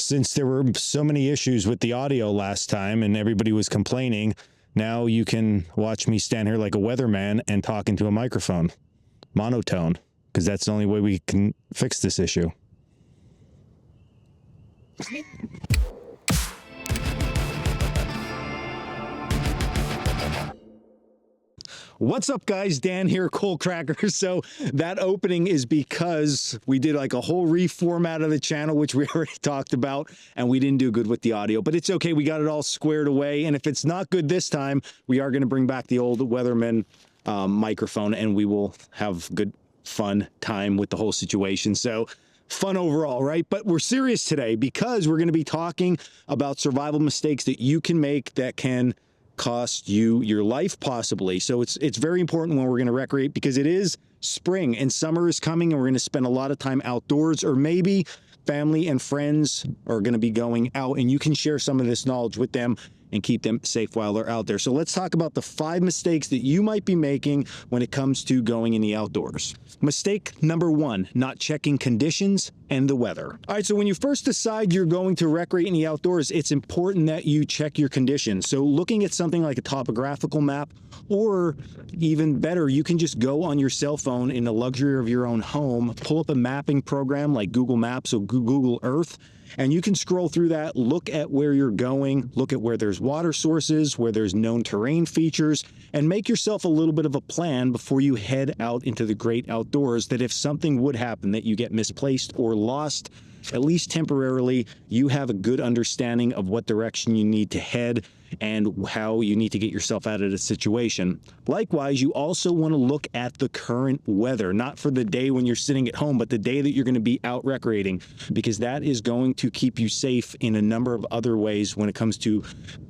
since there were so many issues with the audio last time and everybody was complaining, now you can watch me stand here like a weatherman and talk into a microphone, monotone, because that's the only way we can fix this issue. What's up, guys? Dan here, Coalcracker. So that opening is because we did like a whole reformat of the channel, which we already talked about, and we didn't do good with the audio. But it's okay. We got it all squared away. And if it's not good this time, we are going to bring back the old Weatherman microphone, and we will have good, fun time with the whole situation. So fun overall, right? But we're serious today because we're going to be talking about survival mistakes that you can make that can cost you your life possibly. So it's very important when we're going to recreate, because it is spring and summer is coming and we're going to spend a lot of time outdoors, or maybe family and friends are going to be going out and you can share some of this knowledge with them and keep them safe while they're out there. So let's talk about the 5 mistakes that you might be making when it comes to going in the outdoors. Mistake number 1, not checking conditions and the weather. All right, so when you first decide you're going to recreate in the outdoors, it's important that you check your conditions. So looking at something like a topographical map, or even better, you can just go on your cell phone in the luxury of your own home, pull up a mapping program like Google Maps or Google Earth, and you can scroll through that, look at where you're going, look at where there's water sources, where there's known terrain features, and make yourself a little bit of a plan before you head out into the great outdoors, that if something would happen, that you get misplaced or lost, at least temporarily, you have a good understanding of what direction you need to head and how you need to get yourself out of the situation. Likewise, you also want to look at the current weather, not for the day when you're sitting at home, but the day that you're going to be out recreating, because that is going to keep you safe in a number of other ways when it comes to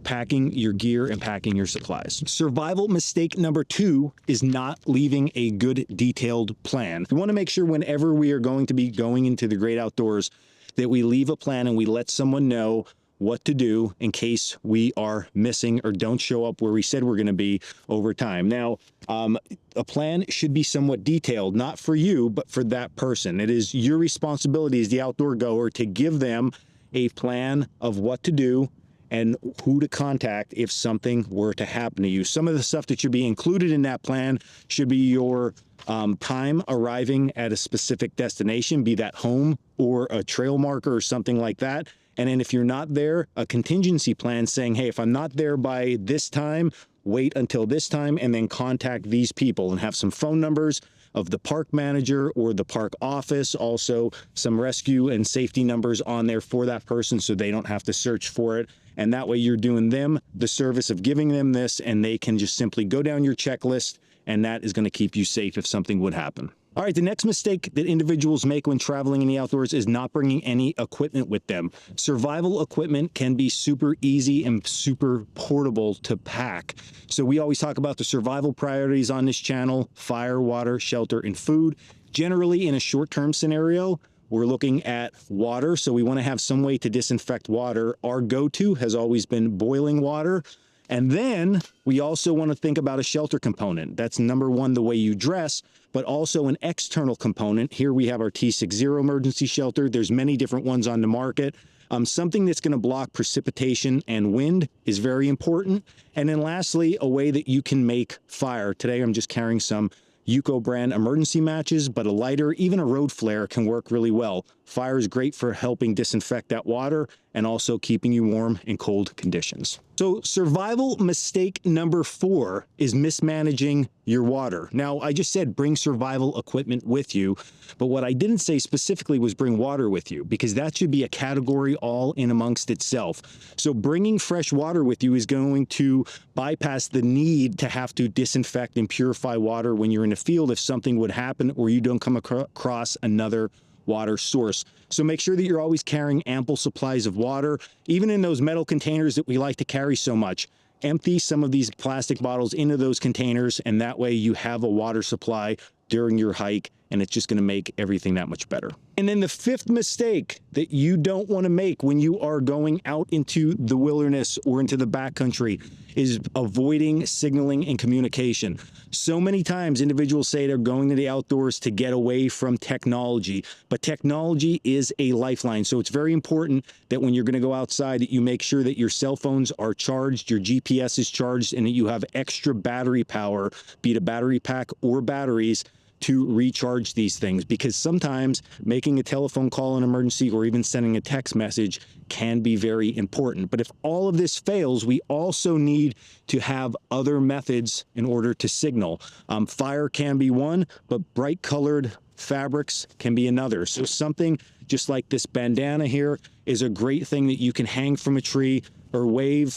packing your gear and packing your supplies. Survival mistake number 2 is not leaving a good detailed plan. We want to make sure whenever we are going to be going into the great outdoors that we leave a plan and we let someone know what to do in case we are missing or don't show up where we said we're going to be over time. Now, a plan should be somewhat detailed, not for you, but for that person. It is your responsibility as the outdoor goer to give them a plan of what to do and who to contact if something were to happen to you. Some of the stuff that should be included in that plan should be your time arriving at a specific destination, be that home or a trail marker or something like that. And then if you're not there, a contingency plan saying, hey, if I'm not there by this time, wait until this time and then contact these people, and have some phone numbers of the park manager or the park office, also some rescue and safety numbers on there for that person so they don't have to search for it. And that way you're doing them the service of giving them this, and they can just simply go down your checklist, and that is going to keep you safe if something would happen. All right, the next mistake that individuals make when traveling in the outdoors is not bringing any equipment with them. Survival equipment can be super easy and super portable to pack. So we always talk about the survival priorities on this channel: fire, water, shelter, and food. Generally, in a short-term scenario, we're looking at water, so we want to have some way to disinfect water. Our go-to has always been boiling water. And then we also want to think about a shelter component. That's number 1, the way you dress, but also an external component. Here we have our T60 emergency shelter. There's many different ones on the market. Something that's going to block precipitation and wind is very important. And then lastly, a way that you can make fire. Today I'm just carrying some Yuko brand emergency matches, but a lighter, even a road flare, can work really well. Fire is great for helping disinfect that water and also keeping you warm in cold conditions. So survival mistake number 4 is mismanaging your water. Now, I just said bring survival equipment with you, but what I didn't say specifically was bring water with you, because that should be a category all in amongst itself. So bringing fresh water with you is going to bypass the need to have to disinfect and purify water when you're in the field if something would happen or you don't come across another water source. So make sure that you're always carrying ample supplies of water, even in those metal containers that we like to carry so much. Empty some of these plastic bottles into those containers, and that way you have a water supply during your hike and it's just going to make everything that much better. And then the fifth mistake that you don't want to make when you are going out into the wilderness or into the backcountry is avoiding signaling and communication. So many times individuals say they're going to the outdoors to get away from technology, but technology is a lifeline. So it's very important that when you're going to go outside that you make sure that your cell phones are charged, your GPS is charged, and that you have extra battery power, be it a battery pack or batteries, to recharge these things, because sometimes making a telephone call in emergency or even sending a text message can be very important. But if all of this fails, we also need to have other methods in order to signal. Fire can be one, but bright colored fabrics can be another. So something just like this bandana here is a great thing that you can hang from a tree or wave,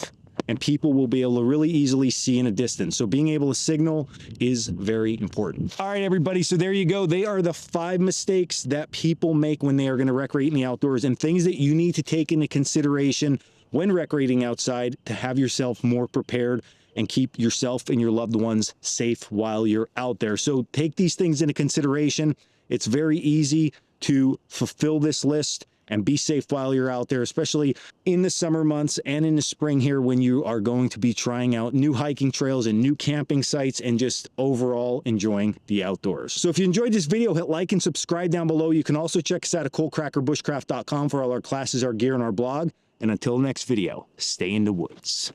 and people will be able to really easily see in a distance. So being able to signal is very important. All right, everybody, so there you go. They are the 5 mistakes that people make when they are going to recreate in the outdoors, and things that you need to take into consideration when recreating outside to have yourself more prepared and keep yourself and your loved ones safe while you're out there. So take these things into consideration. It's very easy to fulfill this list and be safe while you're out there, especially in the summer months and in the spring here when you are going to be trying out new hiking trails and new camping sites and just overall enjoying the outdoors. So if you enjoyed this video, hit like and subscribe down below. You can also check us out at coalcrackerbushcraft.com for all our classes, our gear, and our blog. And until the next video, stay in the woods.